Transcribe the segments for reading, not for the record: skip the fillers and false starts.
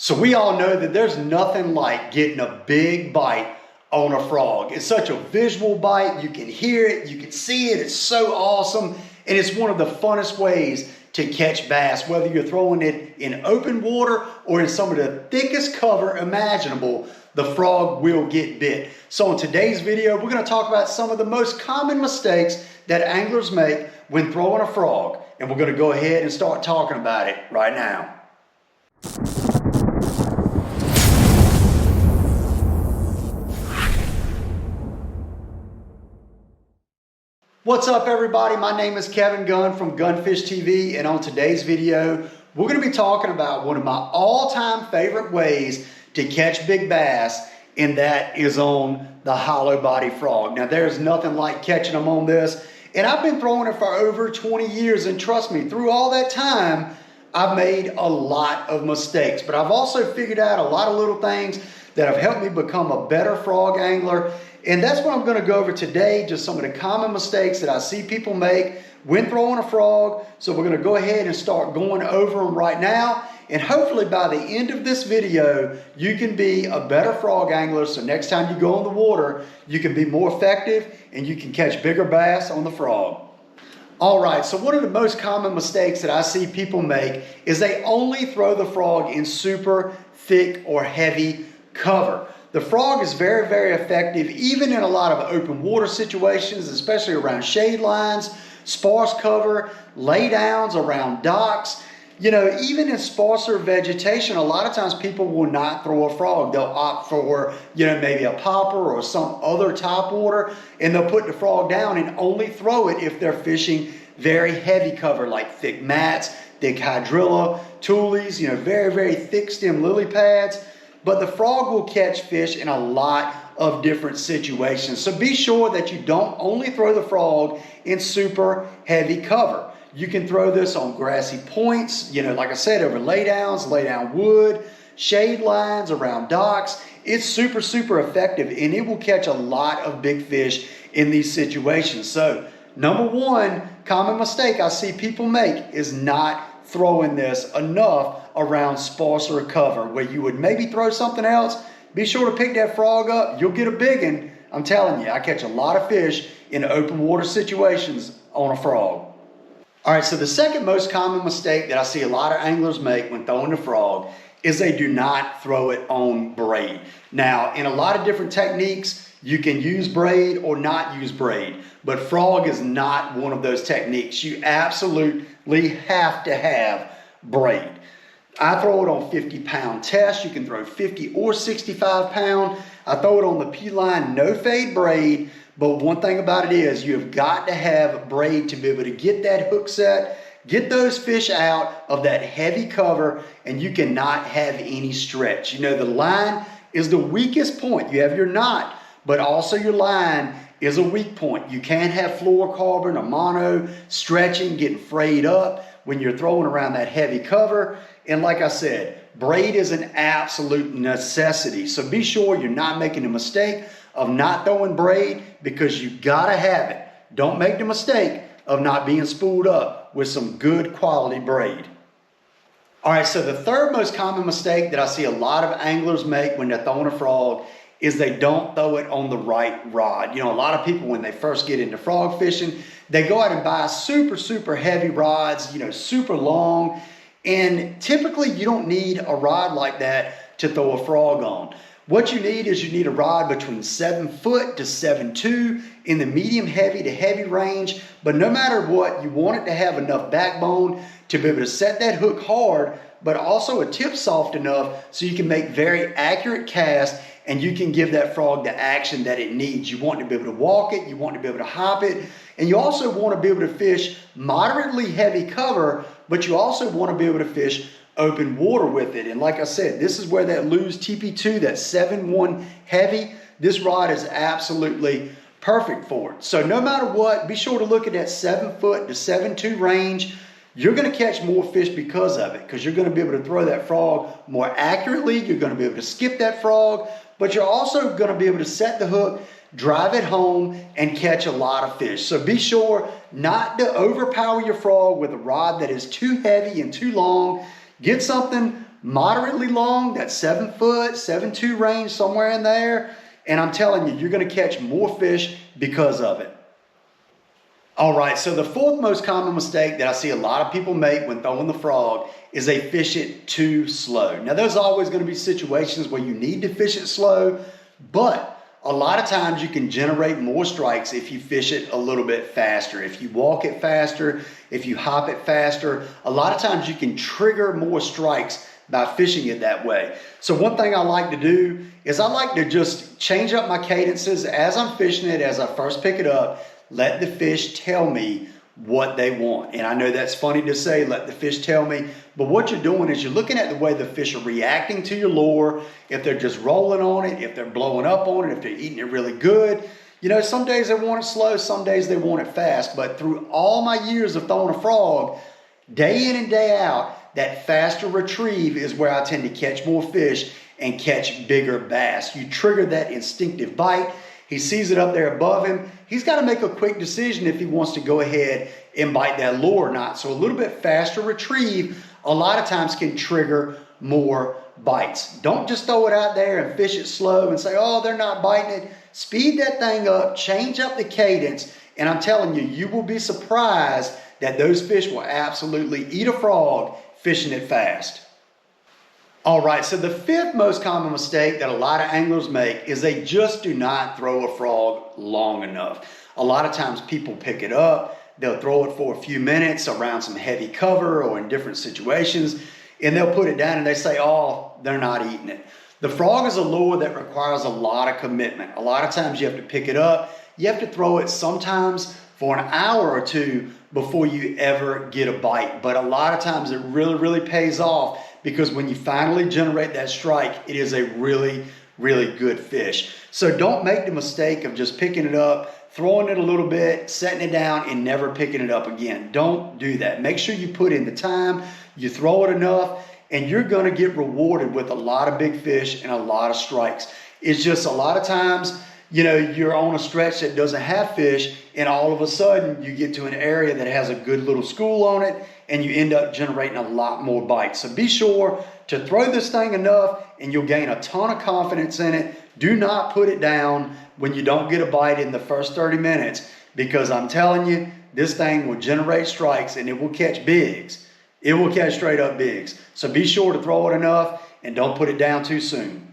So we all know that there's nothing like getting a big bite on a frog. It's such a visual bite. You can hear it, you can see it. It's so awesome. And it's one of the funnest ways to catch bass, whether you're throwing it in open water or in some of the thickest cover imaginable, the frog will get bit. So in today's video, we're going to talk about some of the most common mistakes that anglers make when throwing a frog. And we're going to go ahead and start talking about it right now. What's up, everybody? My name is Kevin Gunn from Gunfish TV, and on today's video, we're going to be talking about one of my all-time favorite ways to catch big bass, and that is on the hollow body frog. Now, there's nothing like catching them on this, and I've been throwing it for over 20 years, and trust me, through all that time, I've made a lot of mistakes, but I've also figured out a lot of little things that have helped me become a better frog angler. And that's what I'm going to go over today, just some of the common mistakes that I see people make when throwing a frog. So we're going to go ahead and start going over them right now. And hopefully by the end of this video, you can be a better frog angler. So next time you go in the water, you can be more effective and you can catch bigger bass on the frog. All right, so one of the most common mistakes that I see people make is they only throw the frog in super thick or heavy cover. The frog is very, very effective even in a lot of open water situations, especially around shade lines, sparse cover, laydowns around docks. You know, even in sparser vegetation, a lot of times people will not throw a frog. They'll opt for, maybe a popper or some other topwater, and they'll put the frog down and only throw it if they're fishing very heavy cover like thick mats, thick hydrilla, tules, very, very thick stem lily pads. But the frog will catch fish in a lot of different situations. So be sure that you don't only throw the frog in super heavy cover. You can throw this on grassy points, like I said, over laydowns, laydown wood, shade lines, around docks. It's super, super effective, and it will catch a lot of big fish in these situations. So number one common mistake I see people make is not throwing this enough around sparser cover where you would maybe throw something else. Be sure to pick that frog up. You'll get a big one. I'm telling you, I catch a lot of fish in open water situations on a frog. All right, so the second most common mistake that I see a lot of anglers make when throwing a frog is they do not throw it on braid. Now, in a lot of different techniques, you can use braid or not use braid, but frog is not one of those techniques. You absolutely have to have braid. I throw it on 50-pound test. You can throw 50 or 65-pound. I throw it on the P-line no fade braid, but one thing about it is you have got to have braid to be able to get that hook set, get those fish out of that heavy cover, and you cannot have any stretch. The line is the weakest point. You have your knot, but also your line is a weak point. You can't have fluorocarbon or mono stretching, getting frayed up when you're throwing around that heavy cover. And like I said, braid is an absolute necessity. So be sure you're not making a mistake of not throwing braid, because you gotta have it. Don't make the mistake of not being spooled up with some good quality braid. All right, so the third most common mistake that I see a lot of anglers make when they're throwing a frog is they don't throw it on the right rod. A lot of people, when they first get into frog fishing, they go out and buy super, super heavy rods, super long. And typically you don't need a rod like that to throw a frog on. What you need is you need a rod between 7 foot to 7'2" in the medium heavy to heavy range. But no matter what, you want it to have enough backbone to be able to set that hook hard, but also a tip soft enough so you can make very accurate casts and you can give that frog the action that it needs. You want to be able to walk it, you want to be able to hop it, and you also want to be able to fish moderately heavy cover, but you also want to be able to fish open water with it. And like I said, this is where that Lew's TP2, that 7-1 heavy, this rod is absolutely perfect for it. So no matter what, be sure to look at that 7 foot to 7'2" range. You're going to catch more fish because of it, because you're going to be able to throw that frog more accurately. You're going to be able to skip that frog, but you're also going to be able to set the hook, drive it home, and catch a lot of fish. So be sure not to overpower your frog with a rod that is too heavy and too long. Get something moderately long, that 7 foot, 7'2" range, somewhere in there. And I'm telling you, you're going to catch more fish because of it. All right, so the fourth most common mistake that I see a lot of people make when throwing the frog is they fish it too slow. Now, there's always going to be situations where you need to fish it slow, but a lot of times you can generate more strikes if you fish it a little bit faster. If you walk it faster, if you hop it faster, a lot of times you can trigger more strikes by fishing it that way. So one thing I like to do is I like to just change up my cadences as I'm fishing it, as I first pick it up. Let the fish tell me what they want. And I know that's funny to say, let the fish tell me, but what you're doing is you're looking at the way the fish are reacting to your lure, if they're just rolling on it, if they're blowing up on it, if they're eating it really good. You know, some days they want it slow, some days they want it fast, but through all my years of throwing a frog, day in and day out, that faster retrieve is where I tend to catch more fish and catch bigger bass. You trigger that instinctive bite. He sees it up there above him. He's got to make a quick decision if he wants to go ahead and bite that lure or not. So a little bit faster retrieve a lot of times can trigger more bites. Don't just throw it out there and fish it slow and say, oh, they're not biting it. Speed that thing up, change up the cadence, and I'm telling you, you will be surprised that those fish will absolutely eat a frog fishing it fast. All right, so the fifth most common mistake that a lot of anglers make is they just do not throw a frog long enough. A lot of times people pick it up, they'll throw it for a few minutes around some heavy cover or in different situations, and they'll put it down and they say, oh, they're not eating it. The frog is a lure that requires a lot of commitment. A lot of times you have to pick it up, you have to throw it sometimes for an hour or two before you ever get a bite. But a lot of times it really pays off, because when you finally generate that strike, it is a really good fish. So don't make the mistake of just picking it up, throwing it a little bit, setting it down, and never picking it up again. Don't do that. Make sure you put in the time, you throw it enough, and you're gonna get rewarded with a lot of big fish and a lot of strikes. It's just a lot of times, you know, you're on a stretch that doesn't have fish, and all of a sudden you get to an area that has a good little school on it, and you end up generating a lot more bites. So be sure to throw this thing enough, and you'll gain a ton of confidence in it. Do not put it down when you don't get a bite in the first 30 minutes, because I'm telling you, this thing will generate strikes and it will catch bigs. It will catch straight up bigs. So be sure to throw it enough and don't put it down too soon.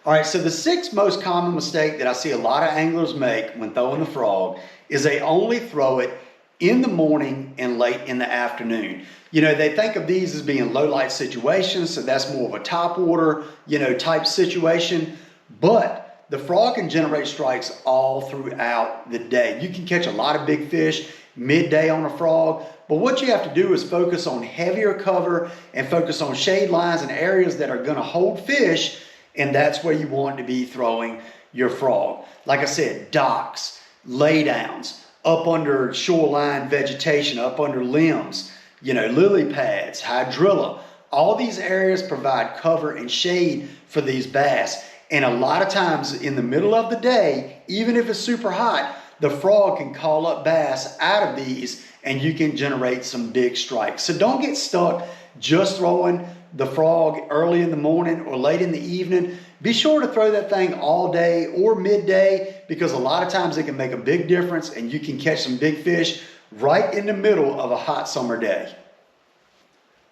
All right, so the sixth most common mistake that I see a lot of anglers make when throwing the frog is they only throw it in the morning and late in the afternoon. You know, they think of these as being low light situations, so that's more of a top water, you know, type situation. But the frog can generate strikes all throughout the day. You can catch a lot of big fish midday on a frog, but what you have to do is focus on heavier cover and focus on shade lines and areas that are gonna hold fish, and that's where you want to be throwing your frog. Like I said, docks, laydowns, up under shoreline vegetation, up under limbs, you know, lily pads, hydrilla. All these areas provide cover and shade for these bass. And a lot of times in the middle of the day, even if it's super hot, the frog can call up bass out of these and you can generate some big strikes. So don't get stuck just throwing the frog early in the morning or late in the evening. Be sure to throw that thing all day or midday, because a lot of times it can make a big difference and you can catch some big fish right in the middle of a hot summer day.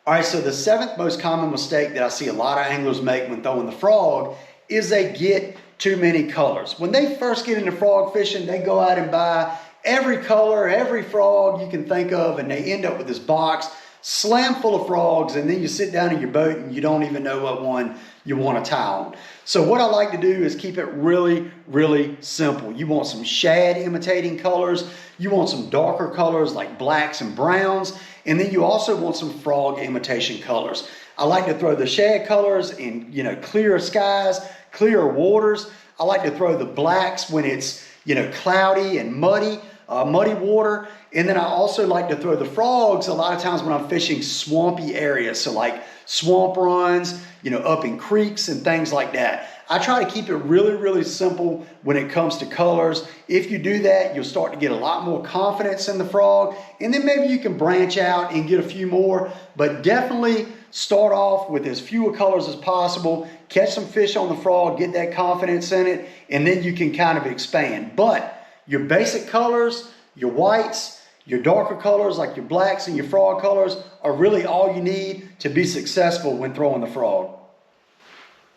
All right, so the seventh most common mistake that I see a lot of anglers make when throwing the frog is they get too many colors. When they first get into frog fishing, they go out and buy every color, every frog you can think of, and they end up with this box slam full of frogs, and then you sit down in your boat and you don't even know what one you want to tie on. So what I like to do is keep it really simple. You want some shad imitating colors, you want some darker colors like blacks and browns, and then you also want some frog imitation colors. I like to throw the shad colors in, you know, clear skies, clear waters. I like to throw the blacks when it's, you know, cloudy and muddy water. And then I also like to throw the frogs a lot of times when I'm fishing swampy areas. So like swamp runs, you know, up in creeks and things like that. I try to keep it really simple when it comes to colors. If you do that, you'll start to get a lot more confidence in the frog. And then maybe you can branch out and get a few more. But definitely start off with as few colors as possible, catch some fish on the frog, get that confidence in it, and then you can kind of expand. But your basic colors, your whites, your darker colors like your blacks and your frog colors are really all you need to be successful when throwing the frog.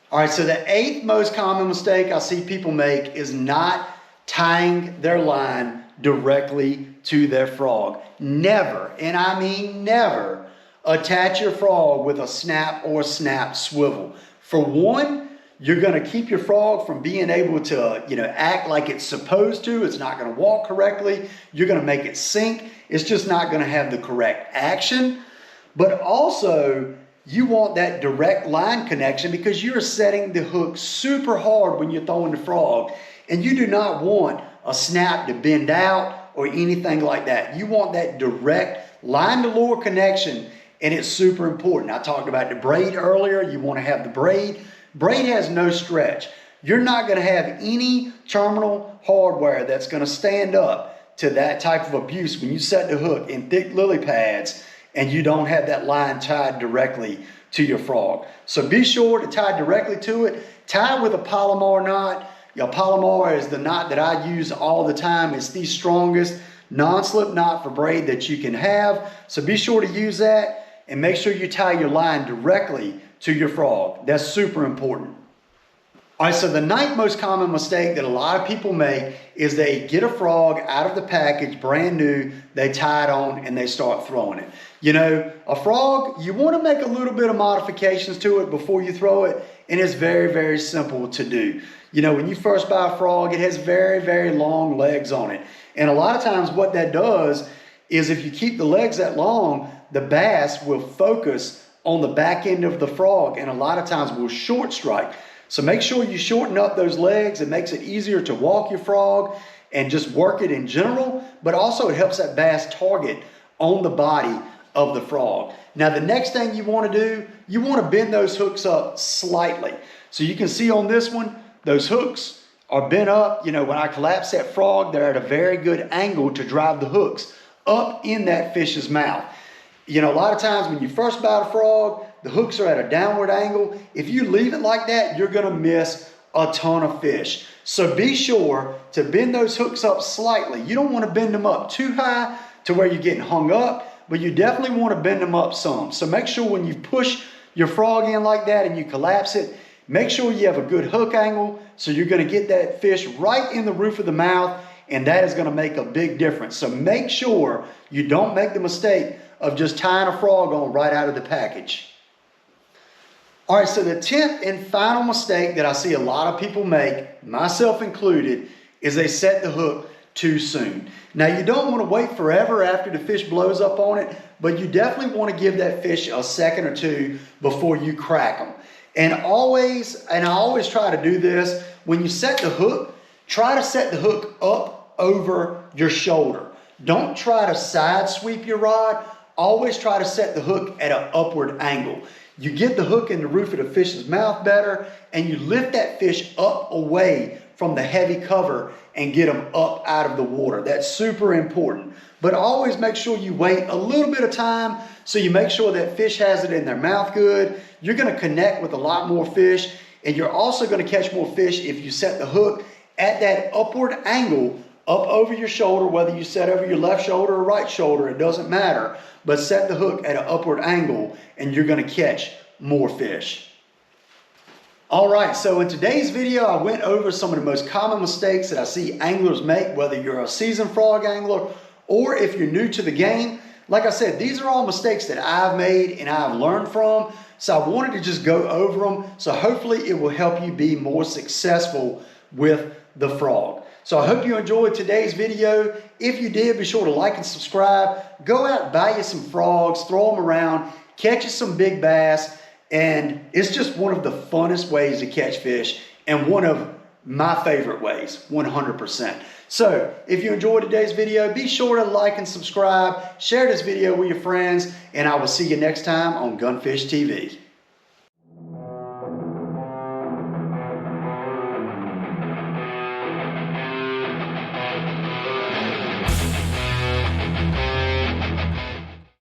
All right, so the 8th most common mistake I see people make is not tying their line directly to their frog. Never, and I mean never, attach your frog with a snap or snap swivel. For one, you're going to keep your frog from being able to, act like it's supposed to. It's not going to walk correctly. You're going to make it sink. It's just not going to have the correct action. But also, you want that direct line connection because you're setting the hook super hard when you're throwing the frog. And you do not want a snap to bend out or anything like that. You want that direct line to lure connection, and it's super important. I talked about the braid earlier. You want to have the braid. Braid has no stretch. You're not going to have any terminal hardware that's going to stand up to that type of abuse when you set the hook in thick lily pads and you don't have that line tied directly to your frog. So be sure to tie directly to it. Tie with a Palomar knot. Your Palomar is the knot that I use all the time. It's the strongest non-slip knot for braid that you can have. So be sure to use that and make sure you tie your line directly to your frog. That's super important. All right, so the 9th most common mistake that a lot of people make is they get a frog out of the package, brand new, they tie it on and they start throwing it. A frog, you want to make a little bit of modifications to it before you throw it, and it's very, very simple to do. When you first buy a frog, it has very, very long legs on it. And a lot of times what that does is if you keep the legs that long, the bass will focus on the back end of the frog and a lot of times will short strike. So make sure you shorten up those legs. It makes it easier to walk your frog and just work it in general, but also it helps that bass target on the body of the frog. Now the next thing you want to do, you want to bend those hooks up slightly. So you can see on this one, those hooks are bent up. When I collapse that frog, they're at a very good angle to drive the hooks up in that fish's mouth. A lot of times when you first buy a frog, the hooks are at a downward angle. If you leave it like that, you're going to miss a ton of fish. So be sure to bend those hooks up slightly. You don't want to bend them up too high to where you're getting hung up, but you definitely want to bend them up some. So make sure when you push your frog in like that and you collapse it, make sure you have a good hook angle so you're going to get that fish right in the roof of the mouth, and that is going to make a big difference. So make sure you don't make the mistake of just tying a frog on right out of the package. All right, so the 10th and final mistake that I see a lot of people make, myself included, is they set the hook too soon. Now, you don't want to wait forever after the fish blows up on it, but you definitely want to give that fish a second or two before you crack them. And I always try to do this, when you set the hook, try to set the hook up over your shoulder. Don't try to side sweep your rod. Always try to set the hook at an upward angle. You get the hook in the roof of the fish's mouth better, and you lift that fish up away from the heavy cover and get them up out of the water. That's super important. But always make sure you wait a little bit of time so you make sure that fish has it in their mouth good. You're going to connect with a lot more fish, and you're also going to catch more fish if you set the hook at that upward angle up over your shoulder, whether you set over your left shoulder or right shoulder, it doesn't matter. But set the hook at an upward angle and you're going to catch more fish. All right, so in today's video, I went over some of the most common mistakes that I see anglers make, whether you're a seasoned frog angler or if you're new to the game. Like I said, these are all mistakes that I've made and I've learned from. So I wanted to just go over them. So hopefully it will help you be more successful with the frog. So I hope you enjoyed today's video. If you did, be sure to like and subscribe. Go out, buy you some frogs, throw them around, catch you some big bass. And it's just one of the funnest ways to catch fish and one of my favorite ways, 100%. So if you enjoyed today's video, be sure to like and subscribe, share this video with your friends, and I will see you next time on Gunfish TV.